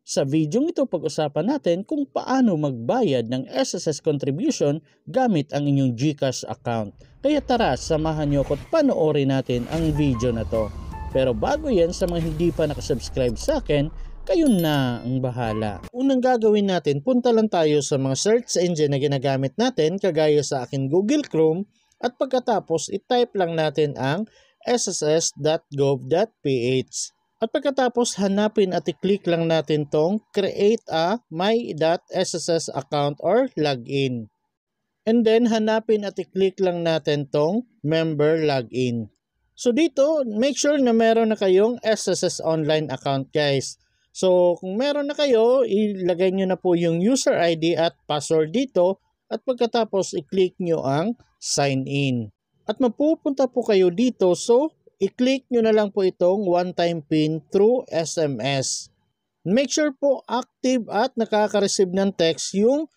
Sa video ito, pag-usapan natin kung paano magbayad ng SSS contribution gamit ang inyong GCash account. Kaya tara, samahan niyo ako at panoorin natin ang video na to. Pero bago yan, sa mga hindi pa nakasubscribe sa akin, kayo na ang bahala. Unang gagawin natin, punta lang tayo sa mga search engine na ginagamit natin, kagaya sa akin Google Chrome, at pagkatapos i-type lang natin ang sss.gov.ph. At pagkatapos hanapin at i-click lang natin tong create a my.sss account or login. And then hanapin at i-click lang natin tong member login. So dito, make sure na meron na kayong SSS online account guys. So kung meron na kayo, ilagay nyo na po yung user ID at password dito at pagkatapos i-click nyo ang sign in. At mapupunta po kayo dito, so i-click nyo na lang po itong one-time PIN through SMS. Make sure po active at nakaka-receive ng text yung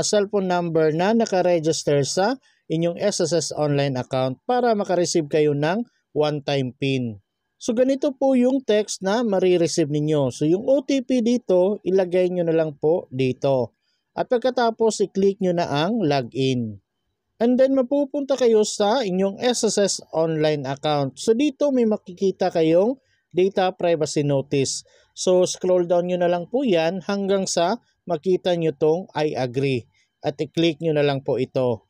cellphone number na naka-register sa inyong SSS online account para maka-receive kayo ng one-time PIN. So ganito po yung text na marireceive ninyo. So yung OTP dito, ilagay nyo na lang po dito. At pagkatapos i-click nyo na ang login. And then mapupunta kayo sa inyong SSS online account. So dito may makikita kayong data privacy notice. So scroll down nyo na lang po yan hanggang sa makita nyo tong I agree. At i-click nyo na lang po ito.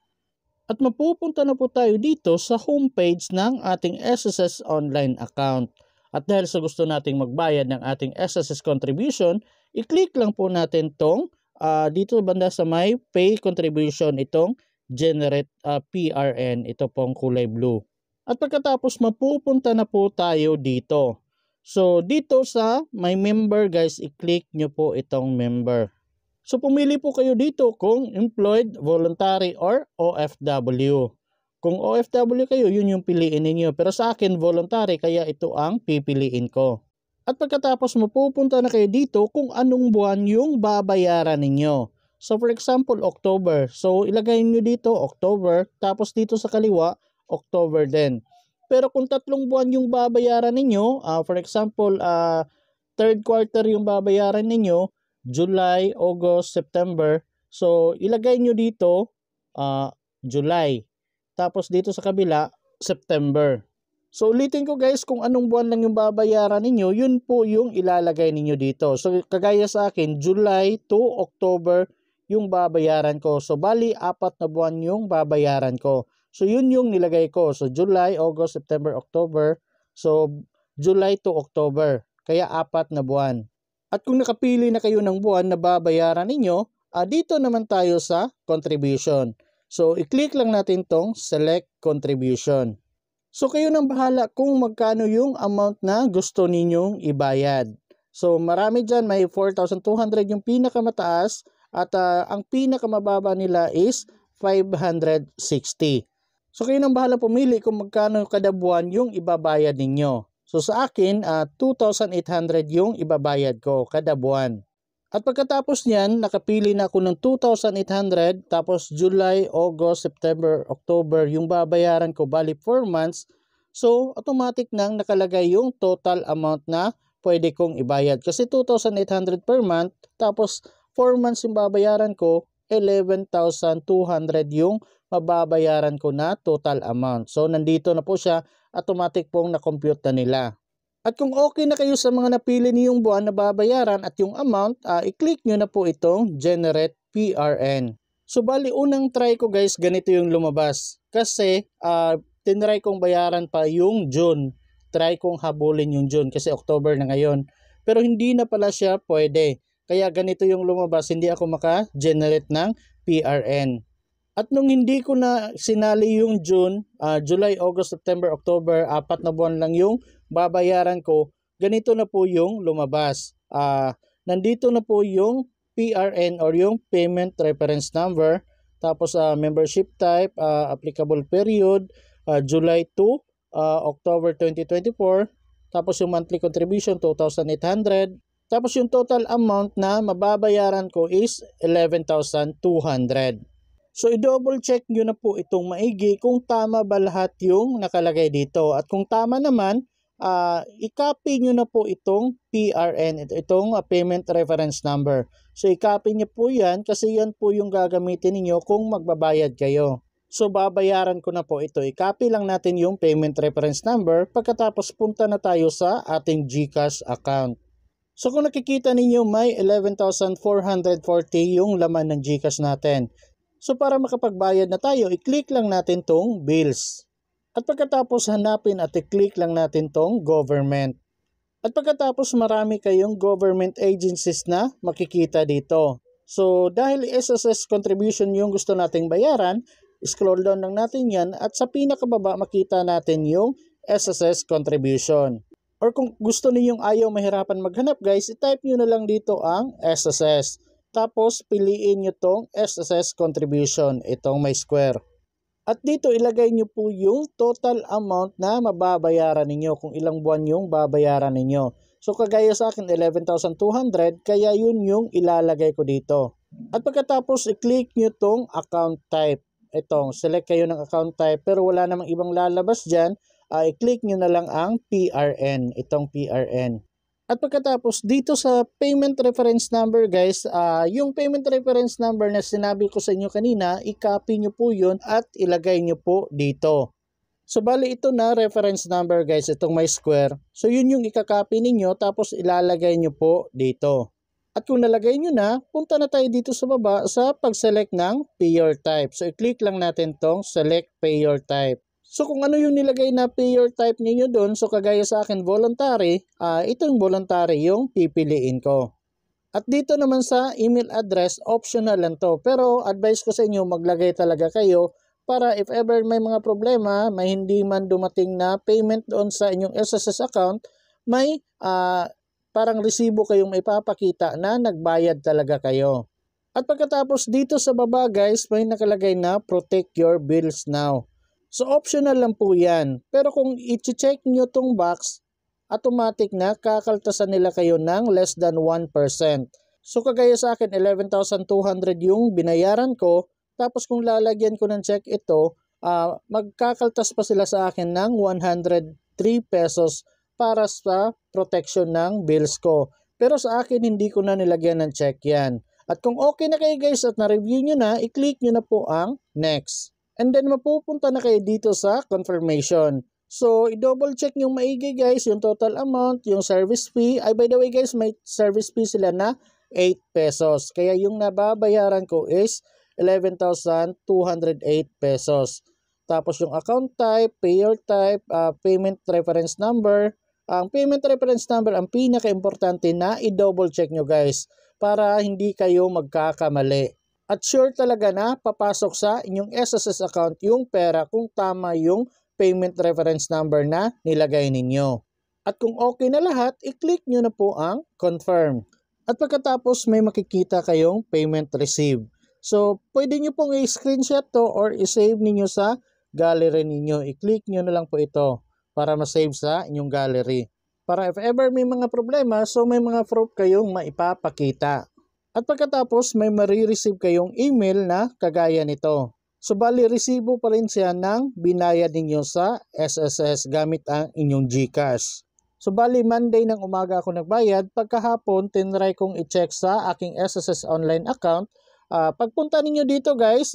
At mapupunta na po tayo dito sa homepage ng ating SSS online account. At dahil sa gusto nating magbayad ng ating SSS contribution, i-click lang po natin tong dito banda sa may pay contribution itong generate PRN, ito pong kulay blue. At pagkatapos mapupunta na po tayo dito. So dito sa my member guys, i-click nyo po itong member. So pumili po kayo dito kung employed, voluntary, or OFW. Kung OFW kayo, yun yung piliin ninyo. Pero sa akin voluntary, kaya ito ang pipiliin ko. At pagkatapos mapupunta na kayo dito kung anong buwan yung babayaran ninyo. So for example, October. So ilagay nyo dito October, tapos dito sa kaliwa, October din. Pero kung 3 buwan yung babayaran ninyo, for example, third quarter yung babayaran ninyo, July, August, September. So ilagay nyo dito July. Tapos dito sa kabila, September. So ulitin ko guys, kung anong buwan lang yung babayaran ninyo, yun po yung ilalagay ninyo dito. So kagaya sa akin, July to October yung babayaran ko. So bali 4 na buwan yung babayaran ko. So yun yung nilagay ko. So July, August, September, October. So July to October. Kaya 4 na buwan. At kung nakapili na kayo ng buwan na babayaran ninyo, dito naman tayo sa contribution. So i-click lang natin tong select contribution. So kayo nang bahala kung magkano yung amount na gusto ninyong ibayad. So marami dyan, may 4,200 yung pinakamataas. At ang pinakamababa nila is 560. So kayo nang bahala pumili kung magkano kada buwan yung ibabayad ninyo. So sa akin, 2,800 yung ibabayad ko kada buwan. At pagkatapos niyan, nakapili na ako ng 2,800, tapos July, August, September, October yung babayaran ko, bali 4 months. So automatic nang nakalagay yung total amount na pwede kong ibayad. Kasi 2,800 per month, tapos 4 months yung babayaran ko, 11,200 yung mababayaran ko na total amount. So nandito na po siya, automatic pong na-compute na nila. At kung okay na kayo sa mga napili niyong buwan na babayaran at yung amount, i-click nyo na po itong generate PRN. So bali unang try ko guys, ganito yung lumabas. Kasi tinry kong bayaran pa yung June. Try kong habulin yung June kasi October na ngayon. Pero hindi na pala siya pwede. Kaya ganito yung lumabas, hindi ako maka-generate ng PRN. At nung hindi ko na sinali yung June, July, August, September, October, 4 na buwan lang yung babayaran ko, ganito na po yung lumabas. Nandito na po yung PRN or yung Payment Reference Number, tapos membership type, applicable period, July to October 2024, tapos yung monthly contribution, 2,800, tapos yung total amount na mababayaran ko is 11,200. So i-double check nyo na po itong maigi kung tama ba lahat yung nakalagay dito. At kung tama naman, i-copy nyo na po itong PRN, itong Payment Reference Number. So i-copy nyo po yan kasi yan po yung gagamitin niyo kung magbabayad kayo. So babayaran ko na po ito. I-copy lang natin yung Payment Reference Number pagkatapos punta na tayo sa ating GCash account. So kung nakikita ninyo may 11,440 yung laman ng GCash natin. So para makapagbayad na tayo, i-click lang natin tong Bills. At pagkatapos hanapin at i-click lang natin tong Government. At pagkatapos marami kayong government agencies na makikita dito. So dahil SSS contribution yung gusto nating bayaran, scroll down lang natin yan at sa pinakababa makita natin yung SSS contribution. Or kung gusto ninyong ayaw mahirapan maghanap guys, i-type nyo na lang dito ang SSS. Tapos piliin nyo tong SSS contribution, itong may square. At dito ilagay nyo po yung total amount na mababayaran ninyo, kung ilang buwan yung babayaran ninyo. So kagaya sa akin 11,200, kaya yun yung ilalagay ko dito. At pagkatapos i-click nyo tong account type. Itong select kayo ng account type pero wala namang ibang lalabas dyan, i-click nyo na lang ang PRN, itong PRN. At pagkatapos dito sa payment reference number guys, yung payment reference number na sinabi ko sa inyo kanina, i-copy nyo po yun at ilagay nyo po dito. So bali ito na reference number guys, itong may square. So yun yung i-copy ninyo tapos ilalagay nyo po dito. At kung nalagay nyo na, punta na tayo dito sa baba sa pag-select ng payer type. So i-click lang natin tong select payer type. So kung ano yung nilagay na payer type ninyo doon, so kagaya sa akin voluntary, ito yung voluntary yung pipiliin ko. At dito naman sa email address, optional lang to. Pero advice ko sa inyo, maglagay talaga kayo para if ever may mga problema, may hindi man dumating na payment doon sa inyong SSS account, may parang resibo kayong maipapakita na nagbayad talaga kayo. At pagkatapos dito sa baba guys, may nakalagay na protect your bills now. So optional lang po yan. Pero kung i-check nyo tong box, automatic na kakaltasan nila kayo ng less than 1%. So kagaya sa akin, 11,200 yung binayaran ko. Tapos kung lalagyan ko ng check ito, magkakaltas pa sila sa akin ng 103 pesos para sa protection ng bills ko. Pero sa akin, hindi ko na nilagyan ng check yan. At kung okay na kayo guys at na-review nyo na, i-click nyo na po ang next. And then mapupunta na kayo dito sa confirmation. So, i-double check yung maigi guys, yung total amount, yung service fee. Ay, by the way guys, may service fee sila na 8 pesos. Kaya yung nababayaran ko is 11,208 pesos. Tapos yung account type, payer type, payment reference number. Ang payment reference number, ang pinaka-importante na i-double check nyo guys para hindi kayo magkakamali. At sure talaga na papasok sa inyong SSS account yung pera kung tama yung payment reference number na nilagay ninyo. At kung okay na lahat, i-click nyo na po ang confirm. At pagkatapos may makikita kayong payment received. So pwede nyo pong i-screenshot to or i-save ninyo sa gallery ninyo. I-click nyo na lang po ito para ma-save sa inyong gallery. Para if ever may mga problema, so may mga proof kayong maipapakita. At pagkatapos may marireceive kayong email na kagaya nito. So bali resibo pa rin siya ng binayad ninyo sa SSS gamit ang inyong GCash. So bali Monday ng umaga ako nagbayad, pagkahapon tinry kong i-check sa aking SSS online account. Pagpunta ninyo dito guys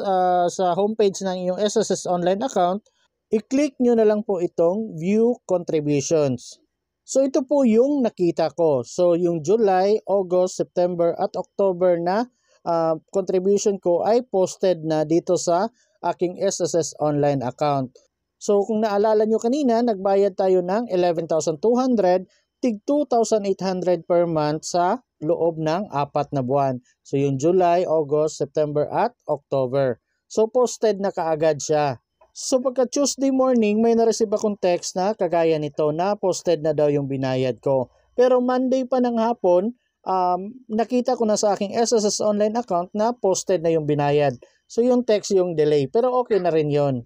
sa homepage ng inyong SSS online account, i-click nyo na lang po itong view contributions. So ito po yung nakita ko. So yung July, August, September at October na contribution ko ay posted na dito sa aking SSS online account. So kung naalala nyo kanina, nagbayad tayo ng 11,200, tig 2,800 per month sa loob ng 4 na buwan. So yung July, August, September at October. So posted na kaagad siya. So pagka Tuesday morning, may na-receive akong text na kagaya nito na posted na daw yung binayad ko. Pero Monday pa ng hapon, nakita ko na sa aking SSS online account na posted na yung binayad. So yung text yung delay, pero okay na rin yon.